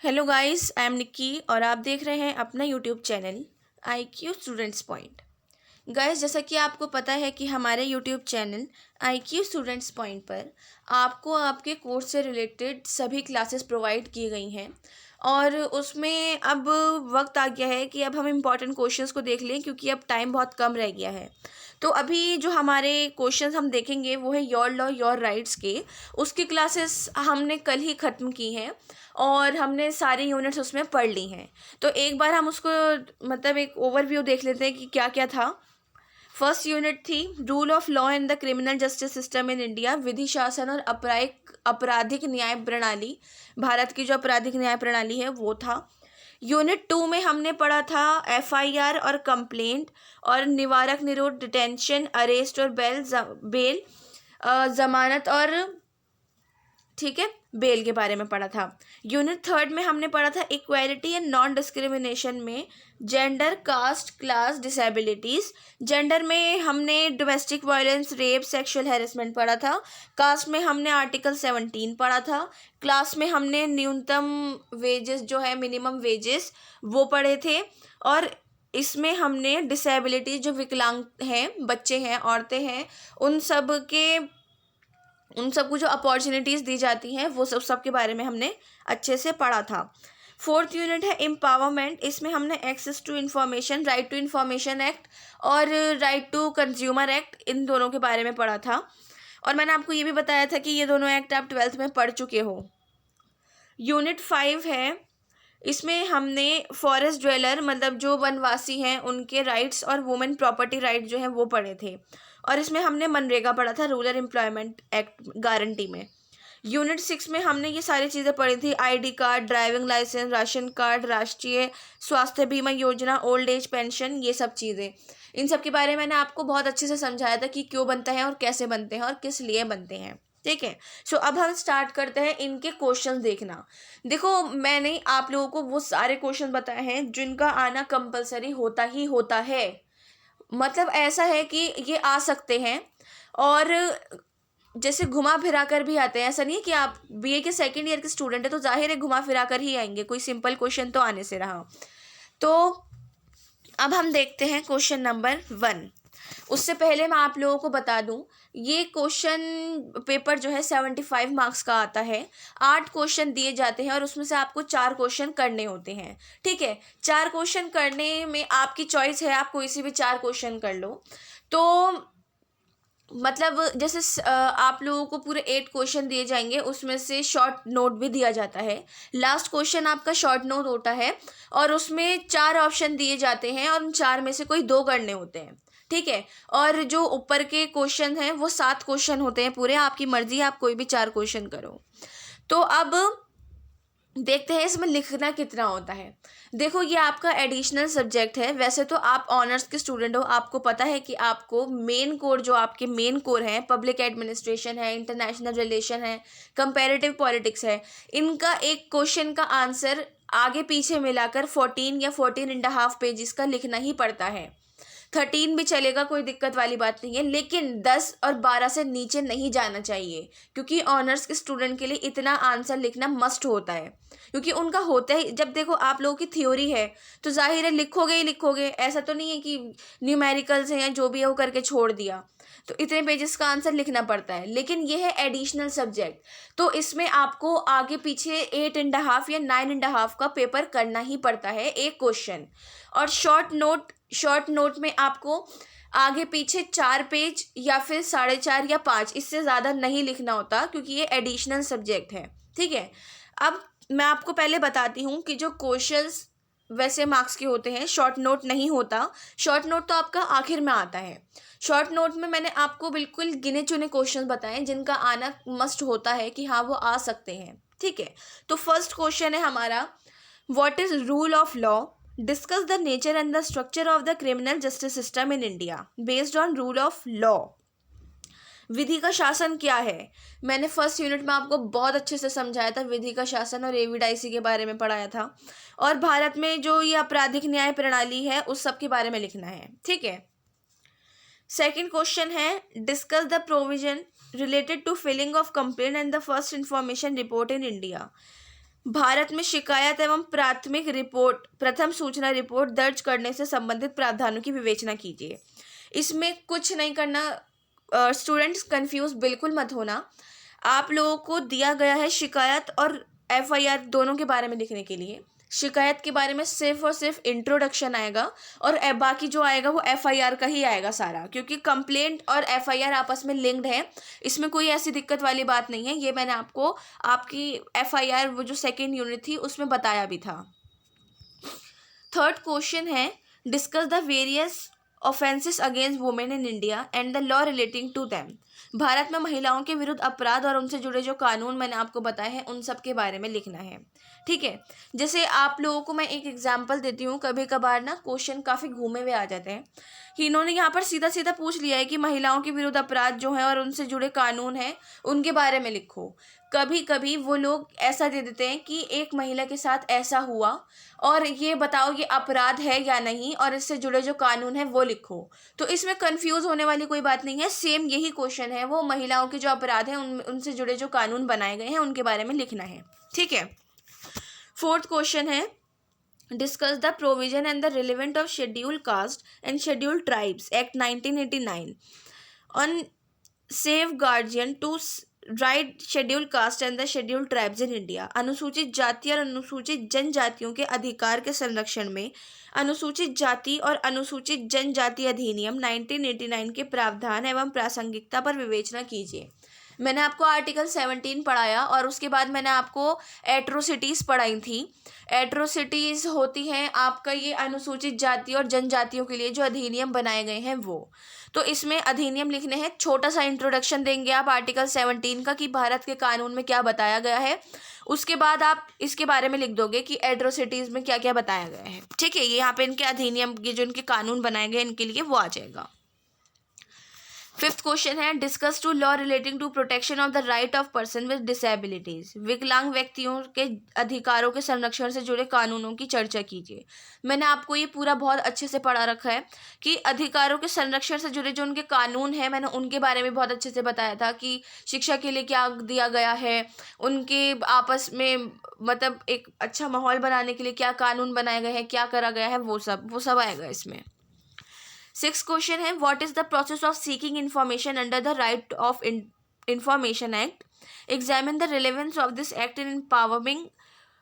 Hello guys, I am Nikki और आप देख रहे हैं अपना YouTube channel IQ students point. Guys, जैसा कि आपको पता है कि हमारे YouTube channel IQ students point पर आपको आपके कोर्स से रिलेटेड सभी क्लासेस प्रोवाइड की गई हैं और उसमें अब वक्त आ गया है कि अब हम इम्पॉर्टेंट क्वेश्चंस को देख लें, क्योंकि अब टाइम बहुत कम रह गया है। तो अभी जो हमारे क्वेश्चंस हम देखेंगे वो है योर लॉ योर राइट्स के। उसकी क्लासेस हमने कल ही ख़त्म की हैं और हमने सारी यूनिट्स उसमें पढ़ ली हैं। तो एक बार हम उसको मतलब एक ओवरव्यू देख लेते हैं कि क्या क्या था। फर्स्ट यूनिट थी rule of law and the criminal justice system in India, विधि शासन और आपराधिक न्याय प्रणाली। भारत की जो आपराधिक न्याय प्रणाली है वो था। यूनिट 2 में हमने पढ़ा था FIR और कंप्लेंट और निवारक निरोध, डिटेंशन, अरेस्ट और बेल, जमानत और ठीक है बेल के बारे में पढ़ा था। यूनिट 3 में हमने पढ़ा था इक्वालिटी एंड नॉन डिस्क्रिमिनेशन में gender, caste, class, disabilities. Gender में हमने domestic violence, rape, sexual harassment पढ़ा था। कास्ट में हमने आर्टिकल 17 पढ़ा था। क्लास में हमने न्यूनतम वेजेस जो है मिनिमम वेजेस वो पढ़े थे। और इसमें हमने डिसेबिलिटी जो विकलांग हैं, बच्चे हैं, औरतें हैं, उन सबको जो अपॉर्चुनिटीज़ दी जाती हैं वो सब के बारे में हमने अच्छे से पढ़ा था। फोर्थ यूनिट है एम्पावरमेंट। इसमें हमने access to information, right to information act और राइट टू कंज्यूमर एक्ट, इन दोनों के बारे में पढ़ा था। और मैंने आपको ये भी बताया था कि ये दोनों एक्ट आप 12th में पढ़ चुके हो। यूनिट 5 है, इसमें हमने फॉरेस्ट ड्वेलर मतलब जो वनवासी हैं उनके राइट्स और वुमेन प्रॉपर्टी राइट जो हैं वो पढ़े थे। और इसमें हमने मनरेगा पढ़ा था, रूरल एम्प्लॉयमेंट एक्ट गारंटी में। यूनिट 6 में हमने ये सारी चीज़ें पढ़ी थी, ID card, driving licence, ration card, Rashtriya Swasthya बीमा योजना, ओल्ड एज पेंशन, ये सब चीज़ें। इन सब के बारे में मैंने आपको बहुत अच्छे से समझाया था कि क्यों बनता है और कैसे बनते हैं और किस लिए बनते हैं। ठीक है, सो अब हम स्टार्ट करते हैं इनके क्वेश्चन देखना। देखो, मैंने आप लोगों को वो सारे क्वेश्चन बताए हैं जिनका आना कंपलसरी होता ही होता है। मतलब ऐसा है कि ये आ सकते हैं और जैसे घुमा फिरा कर भी आते हैं। ऐसा नहीं है कि आप BA के सेकेंड ईयर के स्टूडेंट है तो जाहिर है घुमा फिरा कर ही आएंगे, कोई सिंपल क्वेश्चन तो आने से रहा। तो अब हम देखते हैं क्वेश्चन नंबर 1। उससे पहले मैं आप लोगों को बता दूं, ये क्वेश्चन पेपर जो है 75 मार्क्स का आता है। 8 क्वेश्चन दिए जाते हैं और उसमें से आपको 4 क्वेश्चन करने होते हैं। ठीक है, 4 क्वेश्चन करने में आपकी चॉइस है, आप कोई सी भी 4 क्वेश्चन कर लो। तो मतलब जैसे आप लोगों को पूरे 8 क्वेश्चन दिए जाएंगे, उसमें से शॉर्ट नोट भी दिया जाता है। लास्ट क्वेश्चन आपका शॉर्ट नोट होता है और उसमें 4 ऑप्शन दिए जाते हैं और उन 4 में से कोई 2 करने होते हैं। ठीक है, और जो ऊपर के क्वेश्चन हैं वो 7 क्वेश्चन होते हैं पूरे। आपकी मर्जी है, आप कोई भी 4 क्वेश्चन करो। तो अब देखते हैं इसमें लिखना कितना होता है। देखो, ये आपका एडिशनल सब्जेक्ट है। वैसे तो आप ऑनर्स के स्टूडेंट हो, आपको पता है कि आपको मेन कोर जो आपके मेन कोर हैं, पब्लिक एडमिनिस्ट्रेशन है, इंटरनेशनल रिलेशन है, कंपैरेटिव पॉलिटिक्स है, इनका एक क्वेश्चन का आंसर आगे पीछे मिलाकर 14 या 14.5 पेजेस का लिखना ही पड़ता है। 13 भी चलेगा, कोई दिक्कत वाली बात नहीं है, लेकिन 10 और 12 से नीचे नहीं जाना चाहिए, क्योंकि ऑनर्स के स्टूडेंट के लिए इतना आंसर लिखना मस्ट होता है। क्योंकि उनका होता है, जब देखो आप लोगों की थ्योरी है तो जाहिर है लिखोगे ही लिखोगे। ऐसा तो नहीं है कि न्यूमेरिकल्स हैं या जो भी है वो करके छोड़ दिया। तो इतने पेजेस का आंसर लिखना पड़ता है। लेकिन ये है एडिशनल सब्जेक्ट, तो इसमें आपको आगे पीछे 8.5 या 9.5 का पेपर करना ही पड़ता है एक क्वेश्चन। और शॉर्ट नोट में आपको आगे पीछे 4 पेज या फिर 4.5 या 5, इससे ज़्यादा नहीं लिखना होता, क्योंकि ये एडिशनल सब्जेक्ट है। ठीक है, अब मैं आपको पहले बताती हूँ कि जो क्वेश्चंस वैसे मार्क्स के होते हैं, शॉर्ट नोट नहीं होता। शॉर्ट नोट तो आपका आखिर में आता है। शॉर्ट नोट में मैंने आपको बिल्कुल गिने चुने क्वेश्चन बताए जिनका आना मस्ट होता है कि हाँ वो आ सकते हैं। ठीक है, तो फर्स्ट क्वेश्चन है हमारा, what is rule of law, discuss the nature and the structure of the criminal justice system in India based on rule of law. विधि का शासन क्या है? मैंने फर्स्ट यूनिट में आपको बहुत अच्छे से समझाया था, विधि का शासन और एविडाइसी के बारे में पढ़ाया था। और भारत में जो ये आपराधिक न्याय प्रणाली है उस सब के बारे में लिखना है। ठीक है, सेकंड क्वेश्चन है, discuss the provision related to filing of complaint and the first information report in India. Bharat में शिकायत एवं प्राथमिक रिपोर्ट प्रथम सूचना रिपोर्ट दर्ज करने से संबंधित प्रावधानों की विवेचना कीजिए। इसमें कुछ नहीं करना, स्टूडेंट्स कंफ्यूज बिल्कुल मत होना। आप लोगों को दिया गया है शिकायत और एफआईआर दोनों के बारे में लिखने के लिए। शिकायत के बारे में सिर्फ और सिर्फ इंट्रोडक्शन आएगा और बाकी जो आएगा वो एफआईआर का ही आएगा सारा, क्योंकि कंप्लेंट और एफआईआर आपस में लिंक्ड है। इसमें कोई ऐसी दिक्कत वाली बात नहीं है। ये मैंने आपको आपकी एफआईआर वो जो सेकेंड यूनिट थी उसमें बताया भी था। थर्ड क्वेश्चन है, discuss the various offences against women in India and the law relating to them. Bharat में महिलाओं के विरुद्ध अपराध और उनसे जुड़े जो कानून मैंने आपको बताए हैं उन सब के बारे में लिखना है। ठीक है, जैसे आप लोगों को मैं एक एग्जांपल देती हूँ। कभी कभार ना क्वेश्चन काफ़ी घूमे हुए आ जाते हैं कि इन्होंने यहाँ पर सीधा सीधा पूछ लिया है कि महिलाओं के विरुद्ध अपराध जो है और उनसे जुड़े कानून हैं उनके बारे में लिखो। कभी कभी वो लोग ऐसा दे देते हैं कि एक महिला के साथ ऐसा हुआ और ये बताओ ये अपराध है या नहीं, और इससे जुड़े जो कानून है वो लिखो। तो इसमें कंफ्यूज होने वाली कोई बात नहीं है। सेम यही क्वेश्चन है, वो महिलाओं के जो अपराध हैं उनसे जुड़े जो कानून बनाए गए हैं उनके बारे में लिखना है। ठीक है। फोर्थ क्वेश्चन है, discuss the provision and the relevant of scheduled caste and scheduled tribes act 1989 on safe guardian to right scheduled caste and the scheduled tribes in India. अनुसूचित जाति और अनुसूचित जनजातियों के अधिकार के संरक्षण में अनुसूचित जाति और अनुसूचित जनजाति अधिनियम 1989 के प्रावधान एवं प्रासंगिकता पर विवेचना कीजिए। मैंने आपको आर्टिकल 17 पढ़ाया और उसके बाद मैंने आपको एट्रोसिटीज़ पढ़ाई थी। एट्रोसिटीज़ होती हैं आपका ये अनुसूचित जाति और जनजातियों के लिए जो अधिनियम बनाए गए हैं वो। तो इसमें अधिनियम लिखने हैं। छोटा सा इंट्रोडक्शन देंगे आप आर्टिकल 17 का कि भारत के कानून में क्या बताया गया है। उसके बाद आप इसके बारे में लिख दोगे कि एट्रोसिटीज़ में क्या क्या बताया गया है। ठीक है, ये यहाँ पे इनके अधिनियम, ये जो इनके कानून बनाए गए इनके लिए वो आ जाएगा। फिफ्थ क्वेश्चन है, discuss to law relating to protection of the right of person with disabilities. विकलांग व्यक्तियों के अधिकारों के संरक्षण से जुड़े कानूनों की चर्चा कीजिए। मैंने आपको ये पूरा बहुत अच्छे से पढ़ा रखा है कि अधिकारों के संरक्षण से जुड़े जो उनके कानून हैं मैंने उनके बारे में बहुत अच्छे से बताया था कि शिक्षा के लिए क्या दिया गया है, उनके आपस में मतलब एक अच्छा माहौल बनाने के लिए क्या कानून बनाए गए हैं, क्या करा गया है, वो सब आएगा इसमें। सिक्स क्वेश्चन है, what is the process of seeking information under the right of information act. Examine the relevance of this act in empowering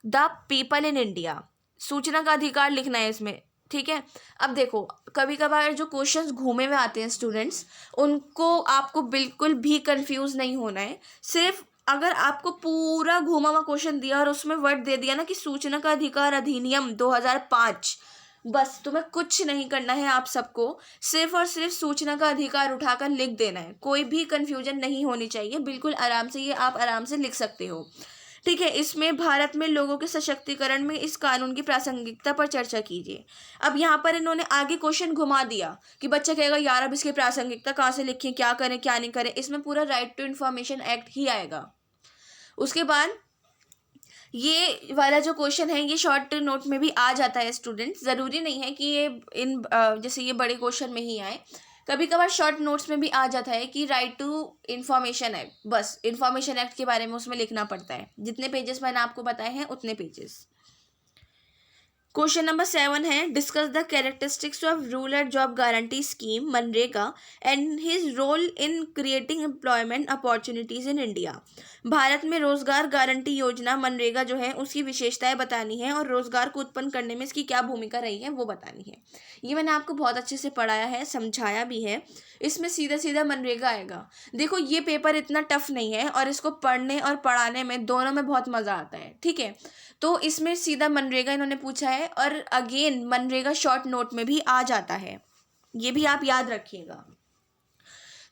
the people in India. सूचना का अधिकार लिखना है इसमें। ठीक है, अब देखो कभी कभार जो क्वेश्चंस घूमे हुए आते हैं स्टूडेंट्स, उनको आपको बिल्कुल भी कंफ्यूज नहीं होना है। सिर्फ अगर आपको पूरा घूमा हुआ क्वेश्चन दिया और उसमें वर्ड दे दिया ना कि सूचना का अधिकार अधिनियम 2005, बस तुम्हें कुछ नहीं करना है। आप सबको सिर्फ और सिर्फ सूचना का अधिकार उठाकर लिख देना है। कोई भी कंफ्यूजन नहीं होनी चाहिए, बिल्कुल आराम से ये आप आराम से लिख सकते हो। ठीक है, इसमें भारत में लोगों के सशक्तिकरण में इस कानून की प्रासंगिकता पर चर्चा कीजिए। अब यहाँ पर इन्होंने आगे क्वेश्चन घुमा दिया कि बच्चा कहेगा यार अब इसकी प्रासंगिकता कहाँ से लिखें, क्या करें क्या नहीं करें। इसमें पूरा राइट टू इन्फॉर्मेशन एक्ट ही आएगा। उसके बाद ये वाला जो क्वेश्चन है ये शॉर्ट नोट में भी आ जाता है स्टूडेंट। ज़रूरी नहीं है कि ये इन जैसे ये बड़े क्वेश्चन में ही आए, कभी कभार शॉर्ट नोट्स में भी आ जाता है कि राइट टू इन्फॉर्मेशन एक्ट, बस इन्फॉर्मेशन एक्ट के बारे में उसमें लिखना पड़ता है। जितने पेजेस मैंने आपको बताए हैं उतने पेजेस। क्वेश्चन नंबर 7 है, discuss the characteristics of rural job guarantee scheme MNREGA and his role in creating employment opportunities in India. Bharat में रोजगार गारंटी योजना मनरेगा जो है उसकी विशेषताएं बतानी है और रोजगार को उत्पन्न करने में इसकी क्या भूमिका रही है वो बतानी है। ये मैंने आपको बहुत अच्छे से पढ़ाया है, समझाया भी है। इसमें सीधा सीधा मनरेगा आएगा। देखो ये पेपर इतना टफ नहीं है और इसको पढ़ने और पढ़ाने में दोनों में बहुत मज़ा आता है। ठीक है, तो इसमें सीधा मनरेगा इन्होंने पूछा है और अगेन मनरेगा शॉर्ट नोट में भी आ जाता है, ये भी आप याद रखिएगा।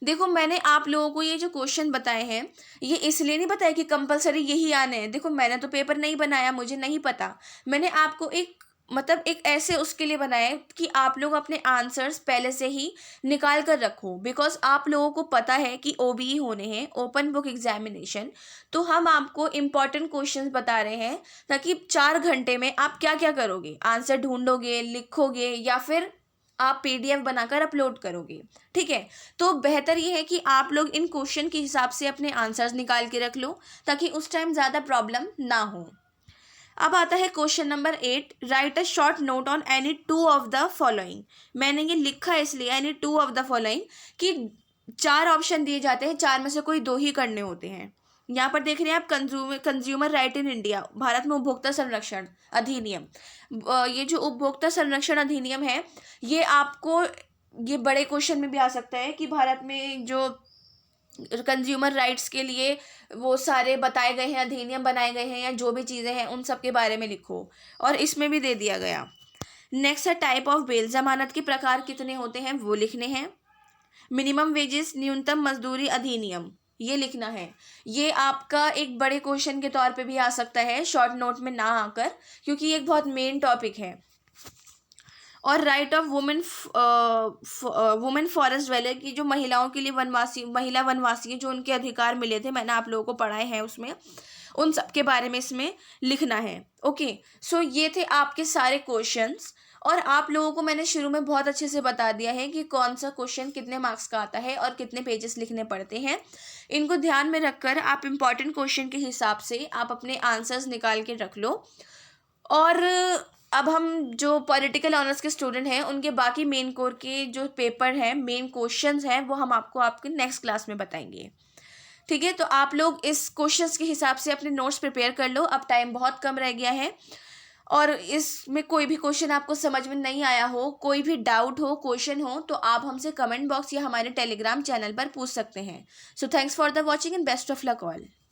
देखो मैंने आप लोगों को ये जो क्वेश्चन बताए हैं ये इसलिए नहीं बताया कि कंपलसरी यही आने हैं। देखो मैंने तो पेपर नहीं बनाया, मुझे नहीं पता। मैंने आपको एक ऐसे उसके लिए बनाया है कि आप लोग अपने आंसर्स पहले से ही निकाल कर रखो। बिकॉज आप लोगों को पता है कि OBE होने हैं, ओपन बुक एग्जामिनेशन। तो हम आपको इम्पॉर्टेंट क्वेश्चंस बता रहे हैं ताकि 4 घंटे में आप क्या क्या करोगे, आंसर ढूंढोगे, लिखोगे या फिर आप PDF बनाकर अपलोड करोगे। ठीक है, तो बेहतर ये है कि आप लोग इन क्वेश्चन के हिसाब से अपने आंसर्स निकाल के रख लो ताकि उस टाइम ज़्यादा प्रॉब्लम ना हो। अब आता है question number 8, right a short note on any two of the following. मैंने ये लिखा है इसलिए any two of the following कि 4 ऑप्शन दिए जाते हैं, 4 में से कोई 2 ही करने होते हैं। यहाँ पर देख रहे हैं आप, कंज्यूमर राइट इन इंडिया, भारत में उपभोक्ता संरक्षण अधिनियम। ये जो उपभोक्ता संरक्षण अधिनियम है, ये आपको ये बड़े क्वेश्चन में भी आ सकता है कि भारत में जो कंज्यूमर राइट्स के लिए वो सारे बताए गए हैं, अधिनियम बनाए गए हैं या जो भी चीज़ें हैं उन सब के बारे में लिखो, और इसमें भी दे दिया गया। नेक्स्ट है टाइप ऑफ बेल, जमानत के प्रकार कितने होते हैं वो लिखने हैं। मिनिमम वेजेस, न्यूनतम मजदूरी अधिनियम, ये लिखना है। ये आपका एक बड़े क्वेश्चन के तौर पे भी आ सकता है, शॉर्ट नोट में ना आकर, क्योंकि ये एक बहुत मेन टॉपिक है। और right of women forest dweller की जो महिलाओं के लिए महिला वनवासी जो उनके अधिकार मिले थे, मैंने आप लोगों को पढ़ाए हैं उसमें, उन सब के बारे में इसमें लिखना है। ओके, सो ये थे आपके सारे क्वेश्चंस, और आप लोगों को मैंने शुरू में बहुत अच्छे से बता दिया है कि कौन सा क्वेश्चन कितने मार्क्स का आता है और कितने पेजेस लिखने पड़ते हैं। इनको ध्यान में रखकर आप इम्पॉर्टेंट क्वेश्चन के हिसाब से आप अपने आंसर्स निकाल के रख लो। और अब हम जो पॉलिटिकल ऑनर्स के स्टूडेंट हैं उनके बाकी मेन कोर के जो पेपर हैं, मेन क्वेश्चंस हैं, वो हम आपको आपके नेक्स्ट क्लास में बताएंगे। ठीक है, तो आप लोग इस क्वेश्चंस के हिसाब से अपने नोट्स प्रिपेयर कर लो, अब टाइम बहुत कम रह गया है। और इसमें कोई भी क्वेश्चन आपको समझ में नहीं आया हो, कोई भी डाउट हो, क्वेश्चन हो, तो आप हमसे कमेंट बॉक्स या हमारे टेलीग्राम चैनल पर पूछ सकते हैं। So thanks for the watching and best of luck all.